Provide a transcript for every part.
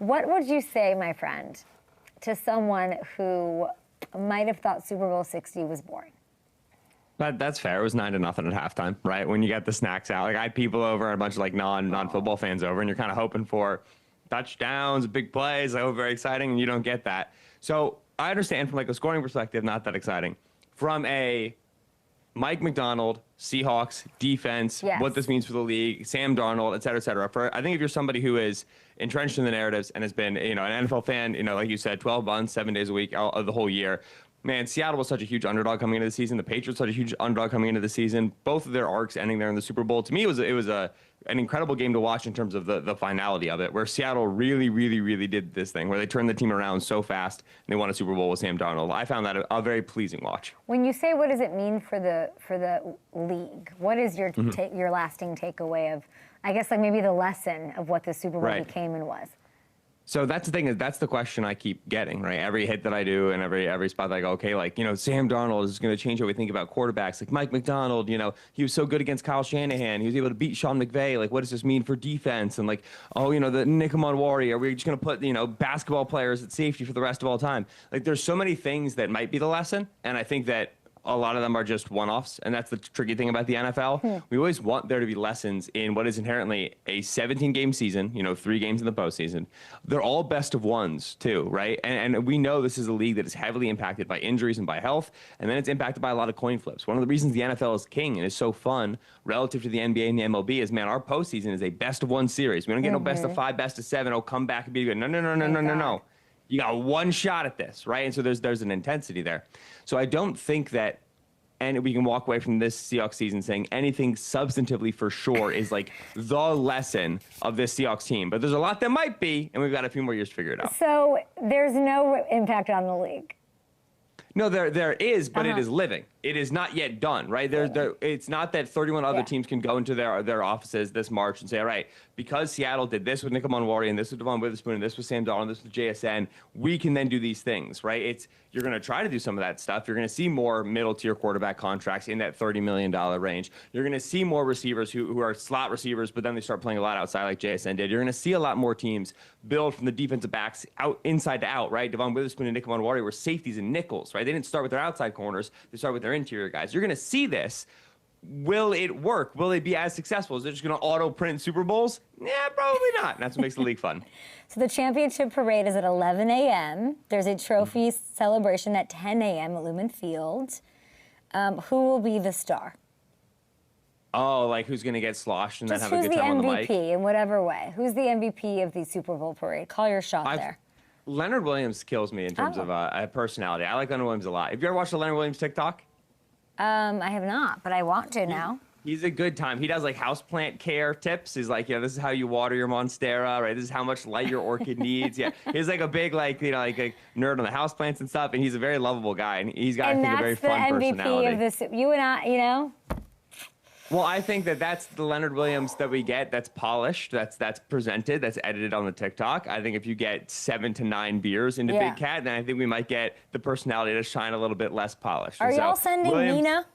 What would you say, my friend, to someone who might have thought Super Bowl 60 was boring? That's fair. It was 9-0 at halftime, right? When you get the snacks out, like I had people over and a bunch of like non-football fans over, and you're kind of hoping for touchdowns, big plays, like, oh, very exciting, and you don't get that. So I understand from like a scoring perspective, not that exciting. From a Mike McDonald, Seahawks, defense, what this means for the league, Sam Darnold, et cetera, et cetera. I think if you're somebody who is entrenched in the narratives and has been, an NFL fan, like you said, 12 months, 7 days a week, the whole year. Man, Seattle was such a huge underdog coming into the season. The Patriots such a huge underdog coming into the season. Both of their arcs ending there in the Super Bowl. To me, it was an incredible game to watch in terms of the finality of it, where Seattle really, really, really did this thing, where they turned the team around so fast and they won a Super Bowl with Sam Darnold. I found that a very pleasing watch. When you say what does it mean for the league, what is your your lasting takeaway of, I guess, like maybe the lesson of what the Super Bowl became and was? So that's the thing, that's the question I keep getting, right? Every hit that I do and every spot that I go, okay, like, Sam Darnold is going to change how we think about quarterbacks. Like Mike McDonald, he was so good against Kyle Shanahan. He was able to beat Sean McVay. Like, what does this mean for defense? And like, the Nick Amonwari, are we just going to put, basketball players at safety for the rest of all time? Like, there's so many things that might be the lesson. And I think that a lot of them are just one-offs, and that's the tricky thing about the NFL. We always want there to be lessons in what is inherently a 17-game season, 3 games in the postseason. They're all best of ones, too, right? And we know this is a league that is heavily impacted by injuries and by health, and then it's impacted by a lot of coin flips. One of the reasons the NFL is king and is so fun relative to the NBA and the MLB is, man, our postseason is a best-of-1 series. We don't get no best-of-5, best-of-7, come back and be good. No. You got one shot at this, right? And so there's an intensity there. So I don't think that, and we can walk away from this Seahawks season saying anything substantively for sure is like the lesson of this Seahawks team. But there's a lot that might be, and we've got a few more years to figure it out. So there's no impact on the league? No, there is, but it is living. It is not yet done, right? It's not that 31 other teams can go into their offices this March and say, all right, because Seattle did this with Nick Amonwari and this with Devon Witherspoon and this with Sam Darnold and this with JSN, we can then do these things, right? You're going to try to do some of that stuff. You're going to see more middle-tier quarterback contracts in that $30 million range. You're going to see more receivers who are slot receivers, but then they start playing a lot outside like JSN did. You're going to see a lot more teams build from the defensive backs out inside to out, right? Devon Witherspoon and Nick Amonwari were safeties and nickels, right? They didn't start with their outside corners. They started with their interior guys. You're going to see this. Will it work? Will it be as successful? Is it just going to auto-print Super Bowls? Yeah, probably not. And that's what makes the league fun. So the championship parade is at 11 a.m. There's a trophy celebration at 10 a.m. at Lumen Field. Who will be the star? Oh, like who's going to get sloshed and then have a good time on the mic? Who's the MVP in whatever way? Who's the MVP of the Super Bowl parade? Call your shot there. Leonard Williams kills me in terms of personality. I like Leonard Williams a lot. Have you ever watched the Leonard Williams TikTok? I have not, but I want to now. He's a good time. He does like houseplant care tips. He's like, this is how you water your monstera, right? This is how much light your orchid needs. Yeah, he's like a big like a nerd on the houseplants and stuff. And he's a very lovable guy, and he's got I think a very fun personality. And that's the MVP of this. You and I, Well, I think that's the Leonard Williams that we get. That's polished. That's presented. That's edited on the TikTok. I think if you get 7 to 9 beers into Big Cat, then I think we might get the personality to shine a little bit less polished. Are y'all sending Mina?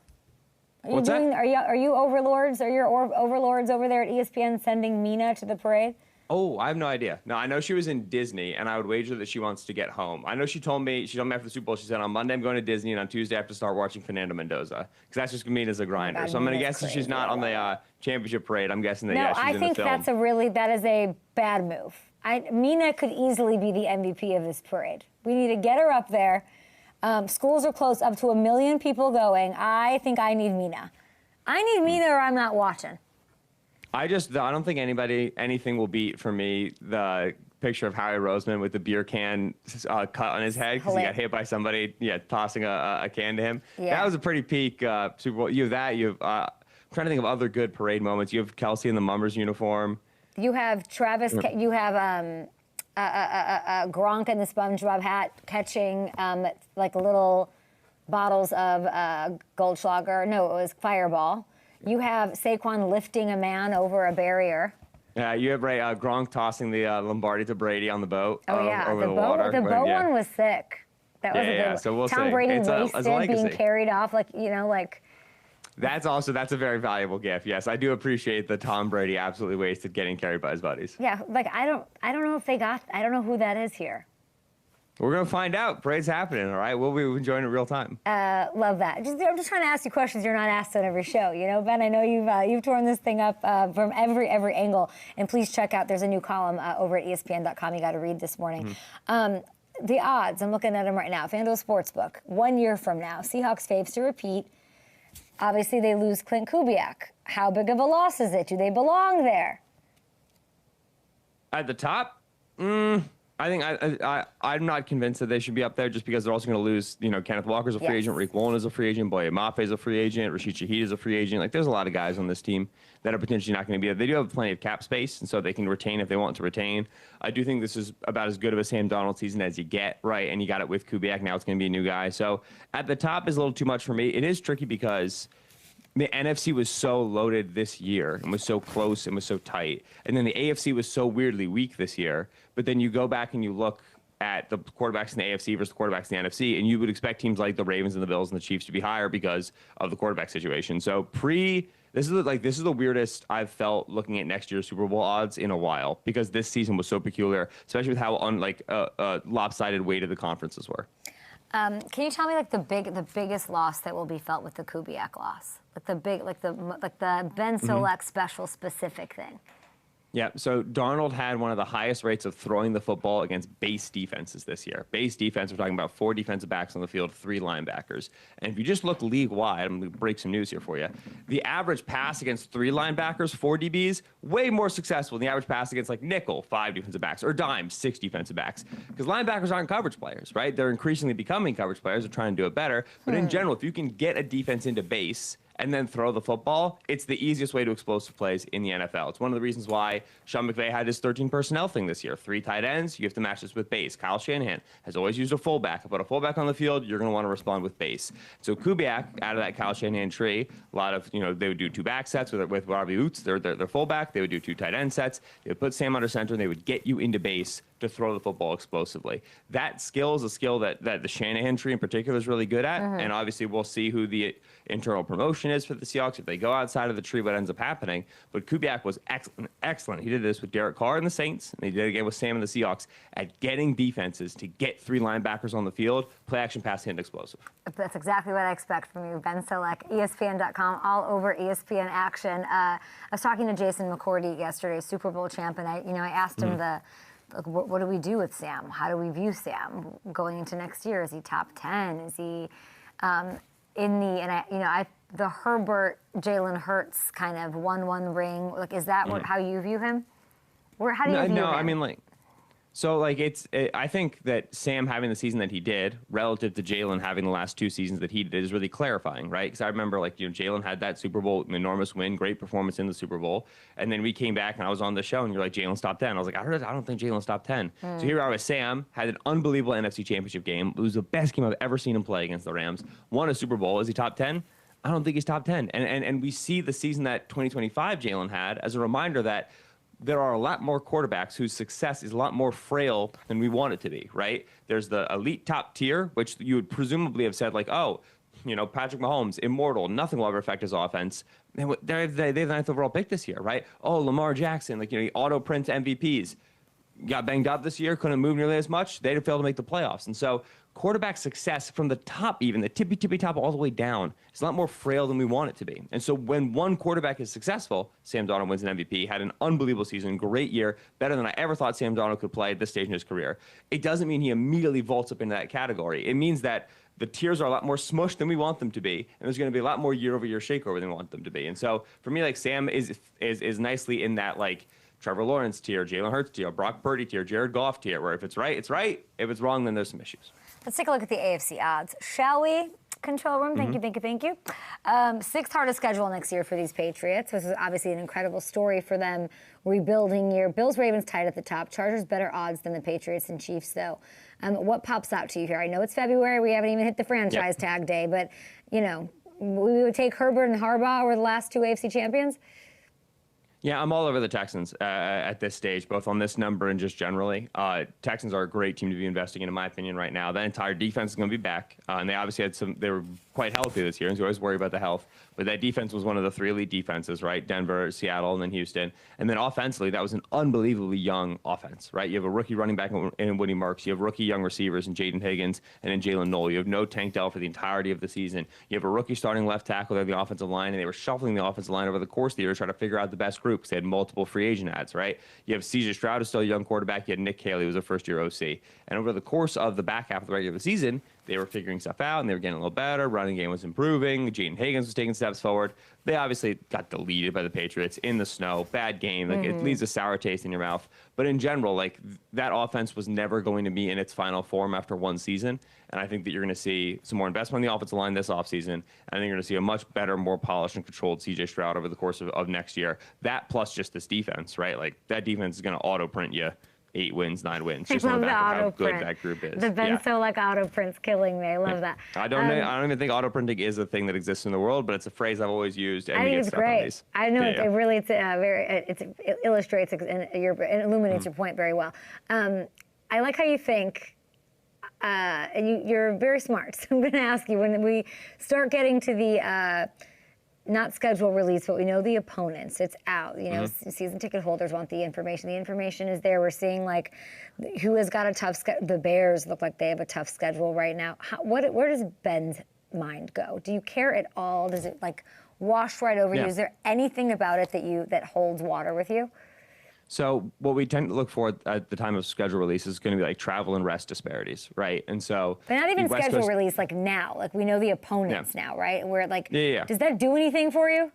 What's that? Are you overlords? Are your overlords over there at ESPN sending Mina to the parade? Oh, I have no idea. No, I know she was in Disney, and I would wager that she wants to get home. I know she told me after the Super Bowl, she said, on Monday I'm going to Disney, and on Tuesday I have to start watching Fernando Mendoza, because that's just Mina's a grinder. So I'm going to guess that she's not on the championship parade. I'm guessing that, she's in the film. No, I think that is a bad move. Mina could easily be the MVP of this parade. We need to get her up there. Schools are closed, up to 1 million people going. I think I need Mina. I need Mina or I'm not watching. I don't think anything will beat for me the picture of Howie Roseman with the beer can cut on his head because he got hit by somebody, tossing a can to him. Yeah. That was a pretty peak Super Bowl. You have that. I'm trying to think of other good parade moments. You have Kelsey in the Mummers uniform. You have Travis. You have Gronk in the SpongeBob hat catching like little bottles of Goldschlager. No, it was Fireball. You have Saquon lifting a man over a barrier. Yeah, you have Gronk tossing the Lombardi to Brady on the boat. Oh, yeah. Over the water. The boat one was sick. That was a good one. So we'll Tom see. Brady it's wasted, being carried off, That's a very valuable gift. Yes, I do appreciate the Tom Brady absolutely wasted getting carried by his buddies. Yeah, like I don't know if they got. I don't know who that is here. We're gonna find out. Parade's happening. All right, we'll be enjoying it real time. Love that. I'm just trying to ask you questions you're not asked on every show. You know, Ben, I know you've torn this thing up from every angle. And please check out. There's a new column over at ESPN.com. You got to read this morning. The odds. I'm looking at them right now. FanDuel Sportsbook. 1 year from now, Seahawks faves to repeat. Obviously, they lose Clint Kubiak. How big of a loss is it? Do they belong there? At the top, I think I'm not convinced that they should be up there just because they're also going to lose, you know, Kenneth Walker's a free agent, Rick Woolen is a free agent, Boye Mafe is a free agent, Rashid Shaheed is a free agent. Like, there's a lot of guys on this team that are potentially not going to be there. They do have plenty of cap space, and so they can retain if they want to retain. I do think this is about as good of a Sam Darnold season as you get, right? And you got it with Kubiak. Now it's going to be a new guy. So at the top is a little too much for me. It is tricky because the NFC was so loaded this year and was so close and was so tight. And then the AFC was so weirdly weak this year. But then you go back and you look at the quarterbacks in the AFC versus the quarterbacks in the NFC, and you would expect teams like the Ravens and the Bills and the Chiefs to be higher because of the quarterback situation. So this is the weirdest I've felt looking at next year's Super Bowl odds in a while because this season was so peculiar, especially with how lopsided weighted the conferences were. Can you tell me like the biggest loss that will be felt with the Kubiak loss? Like the Ben Solak special specific thing. Yeah, so Darnold had one of the highest rates of throwing the football against base defenses this year. Base defense, we're talking about 4 defensive backs on the field, 3 linebackers. And if you just look league-wide, I'm going to break some news here for you. The average pass against 3 linebackers, 4 DBs, way more successful than the average pass against like nickel, 5 defensive backs, or dime, 6 defensive backs. Because linebackers aren't coverage players, right? They're increasingly becoming coverage players. They're trying to do it better. But in general, if you can get a defense into base and then throw the football, it's the easiest way to explosive plays in the NFL. It's one of the reasons why Sean McVay had his 13 personnel thing this year. 3 tight ends, you have to match this with base. Kyle Shanahan has always used a fullback. If I put a fullback on the field, you're going to want to respond with base. So Kubiak, out of that Kyle Shanahan tree, a lot of, you know, they would do 2 back sets with Ravi Oots, their fullback. They would do 2 tight end sets. They would put Sam under center, and they would get you into base to throw the football explosively. That skill is a skill that the Shanahan tree in particular is really good at, and obviously we'll see who the internal promotion is for the Seahawks if they go outside of the tree, what ends up happening. But Kubiak was excellent. He did this with Derek Carr and the Saints, and he did it again with Sam and the Seahawks at getting defenses to get 3 linebackers on the field, play action, pass, hit, explosive. That's exactly what I expect from you, Ben Solak, ESPN.com, all over ESPN action. I was talking to Jason McCourty yesterday, Super Bowl champ, and I asked him what do we do with Sam? How do we view Sam going into next year? Is he top 10? Is he the Herbert, Jalen Hurts kind of 1-1 ring? Like, is that how you view him? How do you view him? No, I mean, like, so, like, I think that Sam having the season that he did relative to Jalen having the last 2 seasons that he did is really clarifying, right? Because I remember, like, Jalen had that Super Bowl enormous win, great performance in the Super Bowl. And then we came back and I was on the show and you're like, Jalen's top 10. I was like, I don't think Jalen's top 10. So here I was, Sam had an unbelievable NFC Championship game. It was the best game I've ever seen him play against the Rams. Won a Super Bowl. Is he top 10? I don't think he's top 10. And we see the season that 2025 Jalen had as a reminder that there are a lot more quarterbacks whose success is a lot more frail than we want it to be, right? There's the elite top tier, which you would presumably have said, like, oh, Patrick Mahomes, immortal, nothing will ever affect his offense. They have the 9th overall pick this year, right? Oh, Lamar Jackson, like, he auto prints MVPs. Got banged up this year, couldn't move nearly as much. They'd have failed to make the playoffs. And so quarterback success from the top, even the tippy top all the way down, is a lot more frail than we want it to be. And so when one quarterback is successful, Sam Darnold wins an MVP, had an unbelievable season, great year, better than I ever thought Sam Darnold could play at this stage in his career. It doesn't mean he immediately vaults up into that category. It means that the tiers are a lot more smushed than we want them to be, and there's going to be a lot more year-over-year shakeover than we want them to be. And so for me, like, Sam is nicely in that, like, Trevor Lawrence tier, Jalen Hurts tier, Brock Purdy tier, Jared Goff tier, where if it's right, it's right. If it's wrong, then there's some issues. Let's take a look at the AFC odds, shall we? Control room, thank you. 6th hardest schedule next year for these Patriots. This is obviously an incredible story for them, rebuilding year. Bills, Ravens tied at the top. Chargers better odds than the Patriots and Chiefs, though. What pops out to you here? I know it's February. We haven't even hit the franchise tag day, but, we would take Herbert and Harbaugh over the last 2 AFC champions. Yeah, I'm all over the Texans at this stage, both on this number and just generally. Texans are a great team to be investing in my opinion, right now. That entire defense is going to be back, and they obviously they were quite healthy this year, and you always worry about the health. But that defense was one of the 3 elite defenses, right? Denver, Seattle, and then Houston. And then offensively, that was an unbelievably young offense, right? You have a rookie running back in Woody Marks. You have rookie young receivers in Jaden Higgins and in Jalen Noel. You have no Tank Dell for the entirety of the season. You have a rookie starting left tackle there, the offensive line, and they were shuffling the offensive line over the course of the year to try to figure out the best group because they had multiple free agent ads, right? You have C.J. Stroud, who's still a young quarterback. You had Nick Caley, who was a first-year OC. And over the course of the back half of the regular season, they were figuring stuff out, and they were getting a little better. Running game was improving. Jaden Higgins was taking steps forward. They obviously got deleted by the Patriots in the snow. Bad game. Like, it leaves a sour taste in your mouth. But in general, like, that offense was never going to be in its final form after one season. And I think that you're going to see some more investment on the offensive line this offseason. And I think you're going to see a much better, more polished and controlled C.J. Stroud over the course of next year. That plus just this defense, right? Like, that defense is going to auto-print you 8 wins, 9 wins. Just on the back of how good that group is. The Ben Solak auto print's killing me. I love that. I don't even think auto printing is a thing that exists in the world, but it's a phrase I've always used. And I think it's great. I know it really it illustrates and illuminates your point very well. I like how you think. And you're very smart. So I'm going to ask you, when we start getting to the not schedule release, but we know the opponents, it's out. You know, season ticket holders want the information. The information is there. We're seeing like who has got a tough schedule. The Bears look like they have a tough schedule right now. Where does Ben's mind go? Do you care at all? Does it like wash right over you? Is there anything about it that holds water with you? So what we tend to look for at the time of schedule release is going to be like travel and rest disparities, right? And so, but not even schedule release, like now, like we know the opponents now, right? Where like, does that do anything for you?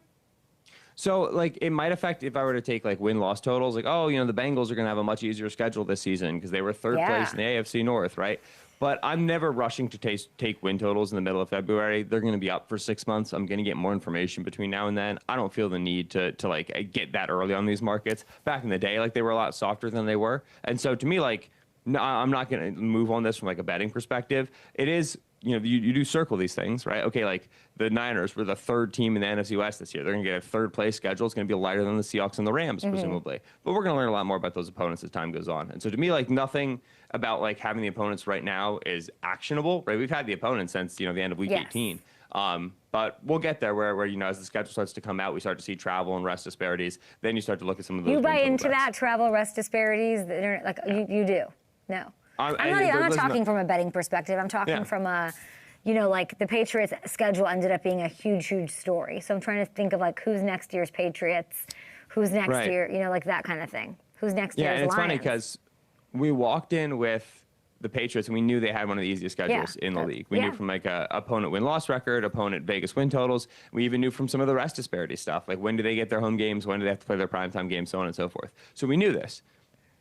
So like it might affect if I were to take like win-loss totals, like, oh, you know, the Bengals are going to have a much easier schedule this season because they were third place in the AFC North, right? But I'm never rushing to take win totals in the middle of February. They're going to be up for 6 months. I'm going to get more information between now and then. I don't feel the need to like get that early on these markets. Back in the day, like they were a lot softer than they were. And so to me, like, no, I'm not going to move on this from like a betting perspective. It is, you know, you do circle these things, right? Okay, like the Niners were the 3rd team in the NFC West this year. They're going to get a 3rd place schedule. It's going to be lighter than the Seahawks and the Rams, presumably. But we're going to learn a lot more about those opponents as time goes on. And so to me, like nothing about like having the opponents right now is actionable, right? We've had the opponents since, you know, the end of week 18. But we'll get there where, you know, as the schedule starts to come out, we start to see travel and rest disparities. Then you start to look at some of those. You buy into that travel rest disparities? Like you do? No. I'm not talking from a betting perspective. I'm talking from a, you know, like the Patriots schedule ended up being a huge, huge story. So I'm trying to think of like who's next year's Patriots, who's next year, you know, like that kind of thing. Who's next year's Lions? Yeah, and it's funny because we walked in with the Patriots and we knew they had one of the easiest schedules in the league. We knew from like a opponent win-loss record, opponent Vegas win totals. We even knew from some of the rest disparity stuff, like when do they get their home games, when do they have to play their primetime games, so on and so forth. So we knew this.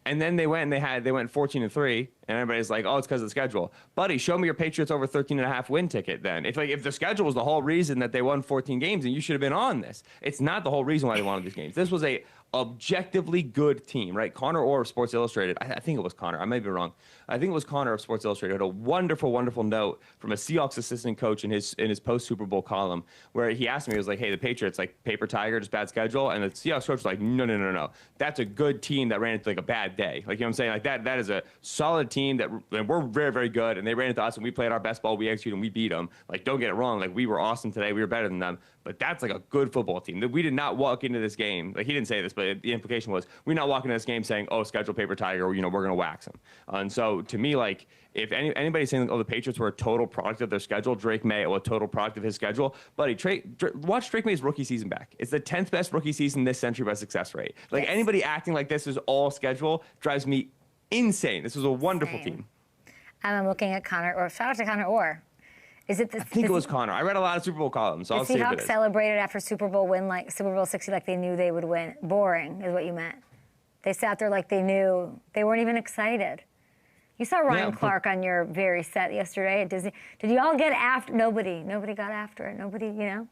And then they went and they went 14-3, and everybody's like, oh, it's because of the schedule. Buddy, show me your Patriots over 13.5 win ticket then. If the schedule was the whole reason that they won 14 games, then you should have been on this. It's not the whole reason why they wanted these games. This was a objectively good team, right? Connor Orr of Sports Illustrated, I think it was Connor, I may be wrong. I think it was Connor of Sports Illustrated, had a wonderful, wonderful note from a Seahawks assistant coach in his post-Super Bowl column where he asked me, he was like, hey, the Patriots, like paper tiger, just bad schedule. And the Seahawks coach was like, no. That's a good team that ran into like a bad day. Like, you know what I'm saying? Like that is a solid team that we're very, very good. And they ran into us and we played our best ball, we executed and we beat them. Like, don't get it wrong. Like, we were awesome today. We were better than them. But that's like a good football team. We did not walk into this game. Like, he didn't say this, but the implication was we're not walking into this game saying, oh, schedule paper tiger, you know, we're going to wax them. And so to me, like, if anybody's saying, oh, the Patriots were a total product of their schedule, Drake Maye was a total product of his schedule. Buddy, watch Drake May's rookie season back. It's the 10th best rookie season this century by success rate. Like, anybody acting like this is all schedule drives me insane. This was a wonderful team. I'm looking at Connor Orr. Shout out to Connor Orr. Is it I think it was Connor. I read a lot of Super Bowl columns, so I'll see if it is. The Seahawks celebrated after Super Bowl win, like Super Bowl 60, like they knew they would win. Boring is what you meant. They sat there like they knew. They weren't even excited. You saw Ryan Clark on your very set yesterday at Disney. Did you all get after? Nobody got after it. Nobody, you know?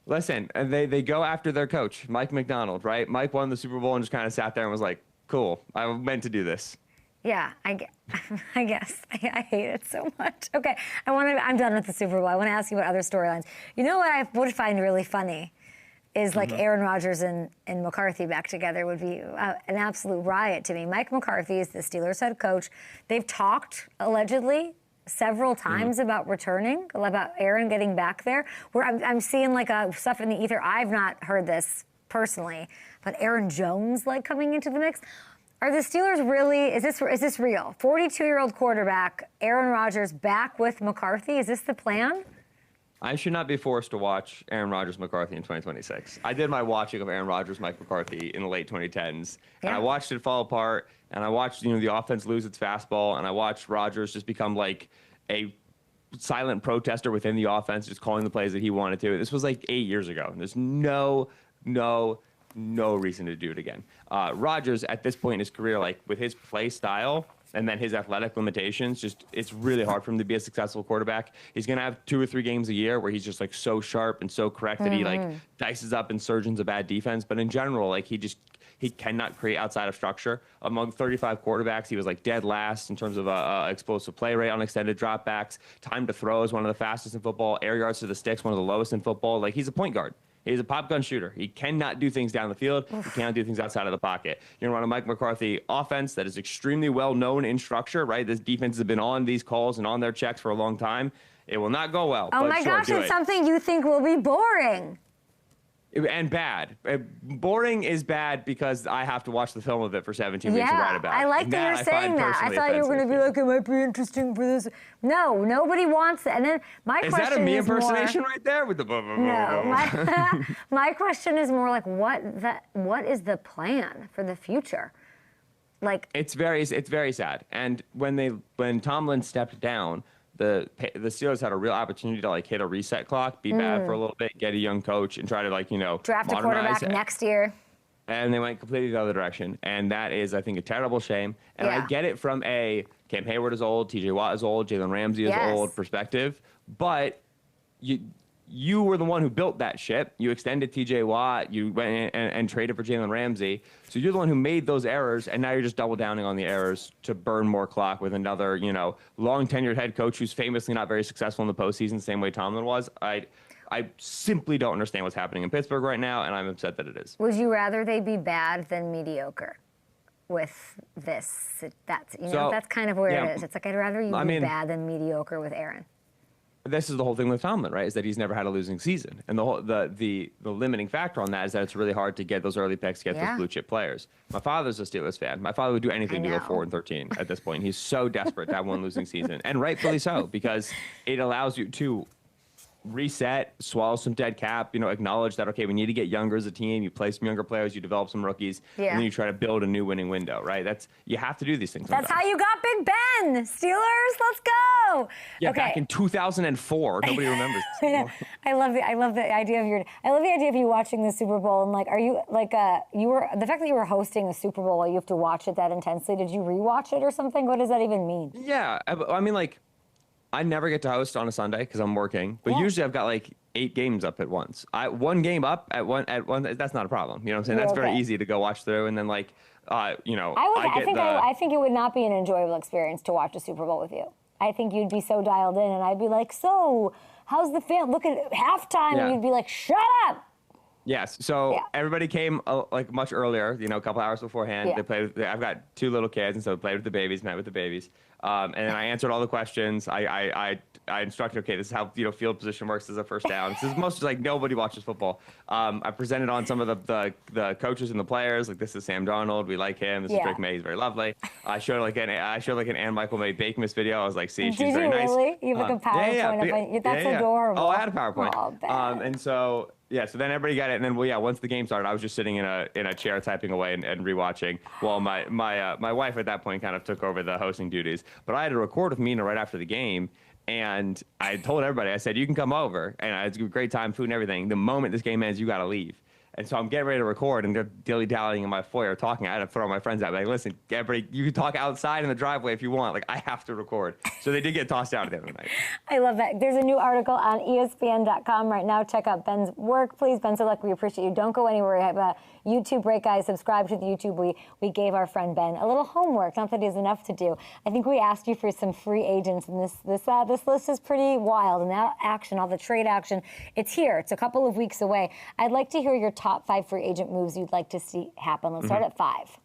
Listen, they go after their coach, Mike McDonald, right? Mike won the Super Bowl and just kind of sat there and was like, cool, I meant to do this. Yeah, I guess. I hate it so much. Okay, I'm done with the Super Bowl. I want to ask you about other storylines. You know what I would find really funny? is like Aaron Rodgers and McCarthy back together would be an absolute riot to me. Mike McCarthy is the Steelers head coach. They've talked, allegedly, several times about returning, about Aaron getting back there. Where I'm seeing like stuff in the ether. I've not heard this personally, but Aaron Jones like coming into the mix. Are the Steelers really, is this real? 42-year-old quarterback, Aaron Rodgers back with McCarthy. Is this the plan? I should not be forced to watch Aaron Rodgers McCarthy in 2026. I did my watching of Aaron Rodgers, Mike McCarthy in the late 2010s, and I watched it fall apart, and I watched the offense lose its fastball, and I watched Rodgers just become like a silent protester within the offense, just calling the plays that he wanted to. This was like 8 years ago, and there's no reason to do it again. Rodgers at this point in his career, like with his play style and then his athletic limitations, it's really hard for him to be a successful quarterback. He's going to have 2 or 3 games a year where he's just like so sharp and so correct that he like dices up and surgeons a bad defense. But in general, like he cannot create outside of structure. Among 35 quarterbacks, he was like dead last in terms of explosive play rate on extended dropbacks. Time to throw is one of the fastest in football. Air yards to the sticks, one of the lowest in football. Like he's a point guard. He's a pop gun shooter. He cannot do things down the field. He cannot do things outside of the pocket. You're going to run a Mike McCarthy offense that is extremely well known in structure, right? This defense has been on these calls and on their checks for a long time. It will not go well. Oh my gosh, it's something you think will be boring. And bad. Boring is bad because I have to watch the film of it for 17 weeks to write about it. I like that you're saying that. I thought you were going to be like, it might be interesting for this. No, nobody wants it. And then my question is that a me impersonation right there with the No, my question is more like, what is the plan for the future? Like it's very sad. And when Tomlin stepped down, the Steelers had a real opportunity to like hit a reset clock, be bad for a little bit, get a young coach, and try to like draft a quarterback next year. And they went completely the other direction, and that is, I think, a terrible shame. And I get it from a Cam Hayward is old, T.J. Watt is old, Jalen Ramsey is old perspective, but you were the one who built that ship. You extended T.J. Watt. You went and traded for Jalen Ramsey. So you're the one who made those errors, and now you're just double downing on the errors to burn more clock with another, long-tenured head coach who's famously not very successful in the postseason, same way Tomlin was. I simply don't understand what's happening in Pittsburgh right now, and I'm upset that it is. Would you rather they be bad than mediocre with this? That's kind of where it is. It's like I'd rather you be bad than mediocre with Aaron. This is the whole thing with Tomlin, right? Is that he's never had a losing season, and the limiting factor on that is that it's really hard to get those early picks, get those blue chip players. My father's a Steelers fan. My father would do anything to go 4-13 at this point. He's so desperate to have one losing season, and rightfully so, because it allows you to reset, swallow some dead cap, acknowledge that, okay, we need to get younger as a team. You play some younger players, you develop some rookies, and then you try to build a new winning window, right? You have to do these things sometimes. That's how you got Big Ben. Steelers, let's go. Yeah, back in 2004. Nobody remembers this. I love the idea of you watching the Super Bowl, and like, are you like the fact that you were hosting a Super Bowl, you have to watch it that intensely. Did you rewatch it or something? What does that even mean? Yeah, I mean, like, I never get to host on a Sunday because I'm working, but usually I've got like 8 games up at once. One game up at one, that's not a problem. You know what I'm saying? That's very easy to go watch through, and then like, I think it would not be an enjoyable experience to watch a Super Bowl with you. I think you'd be so dialed in, and I'd be like, so how's the fan? Look at halftime, and you'd be like, shut up. Yes. So everybody came like much earlier, a couple hours beforehand. They played. I've got 2 little kids, and so played with the babies, met with the babies. And then I answered all the questions. I instructed, okay, this is how field position works as a first down. This is mostly like nobody watches football. I presented on some of the coaches and the players. Like, this is Sam Darnold. We like him. This is Drake Maye. He's very lovely. I showed like an Ann Michael May Bakemas video. I was like, see, she's very nice. Did you really? You have like a PowerPoint. That's adorable. Oh, I had a PowerPoint. Oh, and so. Yeah, so then everybody got it, and then once the game started, I was just sitting in a chair typing away and rewatching, while my wife at that point kind of took over the hosting duties. But I had to record with Mina right after the game, and I told everybody, I said, you can come over, and it's a great time, food and everything. The moment this game ends, you got to leave. And so I'm getting ready to record, and they're dilly-dallying in my foyer talking. I had to throw my friends out. Like, listen, everybody, you can talk outside in the driveway if you want. Like, I have to record. So they did get tossed out at the end of the night. I love that. There's a new article on ESPN.com right now. Check out Ben's work, please. Ben Solak, we appreciate you. Don't go anywhere. We have a YouTube break, guys. Subscribe to the YouTube. We gave our friend Ben a little homework. Not that he has enough to do. I think we asked you for some free agents, and this list is pretty wild. And that action, all the trade action, it's here. It's a couple of weeks away. I'd like to hear your top 5 free agent moves you'd like to see happen. Let's start at 5.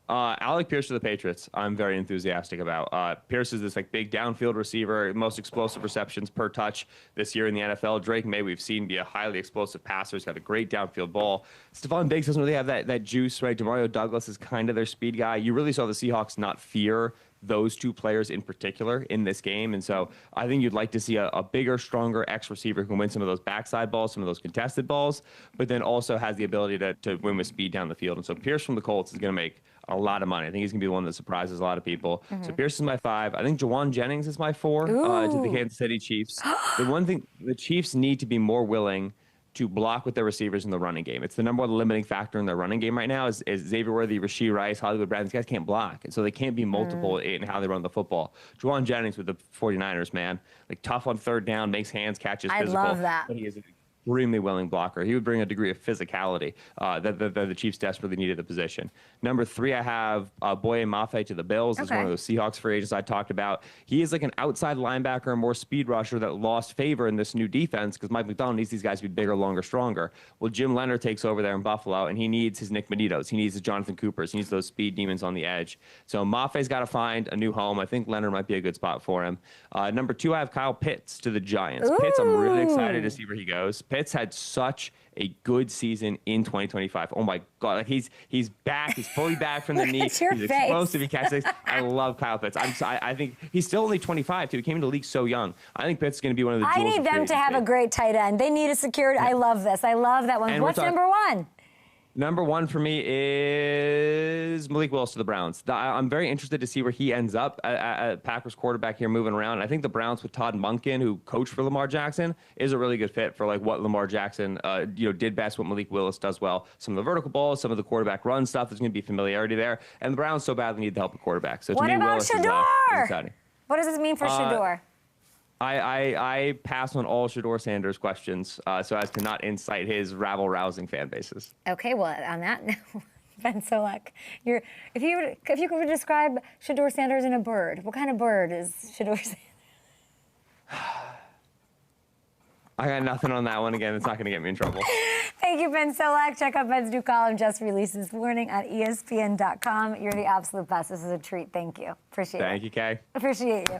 Alec Pierce to the Patriots, I'm very enthusiastic about. Pierce is this like big downfield receiver, most explosive receptions per touch this year in the NFL. Drake Maye, we've seen, be a highly explosive passer. He's got a great downfield ball. Stephon Diggs doesn't really have that juice, right? Demario Douglas is kind of their speed guy. You really saw the Seahawks not fear those two players in particular in this game. And so I think you'd like to see a bigger, stronger X receiver who can win some of those backside balls, some of those contested balls, but then also has the ability to win with speed down the field. And so Pierce from the Colts is going to make a lot of money. I think he's going to be one that surprises a lot of people. So Pierce is my 5. I think Jawan Jennings is my 4 to the Kansas City Chiefs. The one thing, the Chiefs need to be more willing to block with their receivers in the running game. It's the number one limiting factor in their running game right now is Xavier Worthy, Rashee Rice, Hollywood Brown. These guys can't block. And so they can't be multiple in how they run the football. Jawan Jennings with the 49ers, man. Like tough on third down, makes hands, catches physical. I love that. But he is an extremely willing blocker. He would bring a degree of physicality that the Chiefs desperately needed at the position. Number 3, I have Boye Mafe to the Bills. He's one of those Seahawks free agents I talked about. He is like an outside linebacker, more speed rusher that lost favor in this new defense because Mike McDonald needs these guys to be bigger, longer, stronger. Well, Jim Leonard takes over there in Buffalo, and he needs his Nick Menitos. He needs his Jonathan Coopers. He needs those speed demons on the edge. So Mafe's got to find a new home. I think Leonard might be a good spot for him. Number 2, I have Kyle Pitts to the Giants. Pitts, I'm really excited to see where he goes. Pitts had such a good season in 2025. Oh my God, like he's back. He's fully back from the knee. He's explosive. He catches. I love Kyle Pitts. I think he's still only 25 too. He came into the league so young. I think Pitts is going to be one of the. I need them to have a great tight end. They need a secured. I love this. I love that one. What's number 1? Number 1 for me is Malik Willis to the Browns. I'm very interested to see where he ends up at Packers quarterback here moving around. I think the Browns with Todd Monken, who coached for Lamar Jackson, is a really good fit for like what Lamar Jackson did best, what Malik Willis does well. Some of the vertical balls, some of the quarterback run stuff. There's going to be familiarity there. And the Browns so badly need the help of quarterback. So to me, Willis is exciting. What does this mean for Shedeur? I pass on all Shedeur Sanders questions so as to not incite his rabble-rousing fan bases. Okay, well, on that note, Ben Solak, if you could describe Shedeur Sanders in a bird, what kind of bird is Shedeur Sanders? I got nothing on that one. Again, it's not going to get me in trouble. Thank you, Ben Solak. Check out Ben's new column just released this morning on ESPN.com. You're the absolute best. This is a treat. Thank you. Appreciate it. Thank you, Kay. Appreciate you.